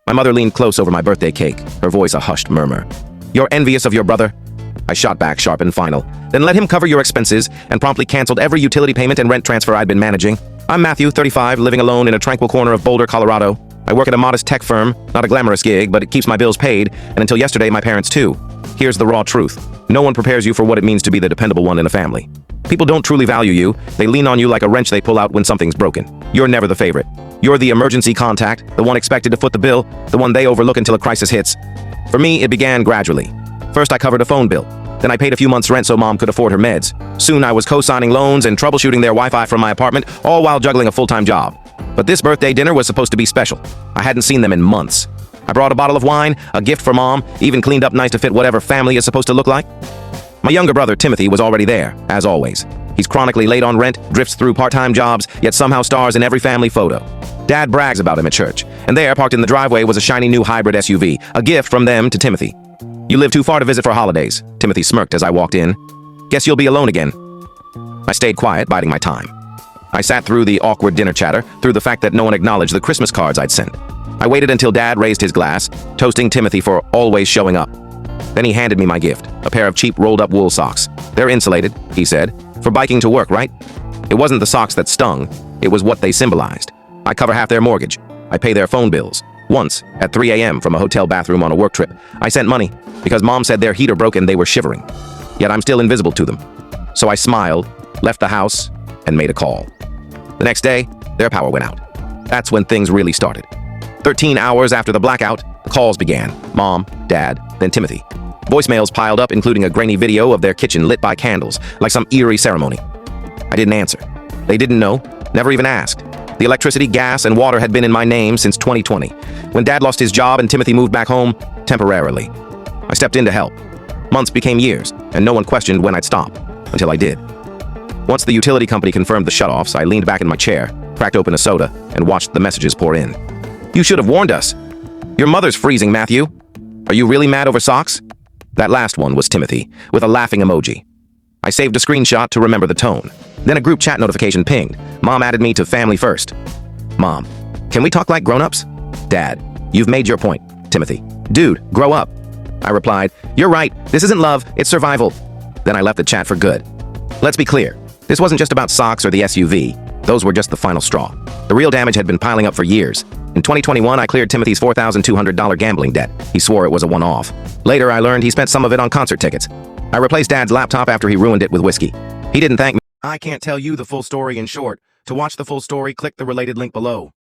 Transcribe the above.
My mother leaned close over my birthday cake, her voice a hushed murmur. "You're envious of your brother?" I shot back sharp and final. "Then let him cover your expenses," and promptly canceled every utility payment and rent transfer I'd been managing. I'm Matthew, 35, living alone in a tranquil corner of Boulder, Colorado. I work at a modest tech firm, not a glamorous gig, but it keeps my bills paid, and until yesterday, my parents too. Here's the raw truth. No one prepares you for what it means to be the dependable one in a family. People don't truly value you. They lean on you like a wrench they pull out when something's broken. You're never the favorite. You're the emergency contact, the one expected to foot the bill, the one they overlook until a crisis hits. For me, it began gradually. First, I covered a phone bill. Then I paid a few months' rent so Mom could afford her meds. Soon I was co-signing loans and troubleshooting their Wi-Fi from my apartment, all while juggling a full-time job. But this birthday dinner was supposed to be special. I hadn't seen them in months. I brought a bottle of wine, a gift for Mom, even cleaned up nice to fit whatever family is supposed to look like. My younger brother, Timothy, was already there, as always. He's chronically late on rent, drifts through part-time jobs, yet somehow stars in every family photo. Dad brags about him at church, and there, parked in the driveway, was a shiny new hybrid SUV, a gift from them to Timothy. "You live too far to visit for holidays," Timothy smirked as I walked in. "Guess you'll be alone again." I stayed quiet, biding my time. I sat through the awkward dinner chatter, through the fact that no one acknowledged the Christmas cards I'd sent. I waited until Dad raised his glass, toasting Timothy for always showing up. Then he handed me my gift, a pair of cheap rolled-up wool socks. "They're insulated," he said. "For biking to work, right?" It wasn't the socks that stung. It was what they symbolized. I cover half their mortgage. I pay their phone bills. Once, at 3 a.m. from a hotel bathroom on a work trip, I sent money because Mom said their heater broke and they were shivering. Yet I'm still invisible to them. So I smiled, left the house, and made a call. The next day, their power went out. That's when things really started. 13 hours after the blackout, the calls began. Mom, Dad, then Timothy. Voicemails piled up, including a grainy video of their kitchen lit by candles, like some eerie ceremony. I didn't answer. They didn't know, never even asked. The electricity, gas, and water had been in my name since 2020, when Dad lost his job and Timothy moved back home temporarily. I stepped in to help. Months became years, and no one questioned when I'd stop, until I did. Once the utility company confirmed the shutoffs, I leaned back in my chair, cracked open a soda, and watched the messages pour in. "You should have warned us. Your mother's freezing, Matthew. Are you really mad over socks?" That last one was Timothy, with a laughing emoji. I saved a screenshot to remember the tone. Then a group chat notification pinged. Mom added me to Family First. "Mom, can we talk like grown-ups?" "Dad, you've made your point." Timothy, "Dude, grow up." I replied, "You're right. This isn't love, it's survival." Then I left the chat for good. Let's be clear. This wasn't just about socks or the SUV. Those were just the final straw. The real damage had been piling up for years. In 2021, I cleared Timothy's $4,200 gambling debt. He swore it was a one-off. Later, I learned he spent some of it on concert tickets. I replaced Dad's laptop after he ruined it with whiskey. He didn't thank me. I can't tell you the full story in short. To watch the full story, click the related link below.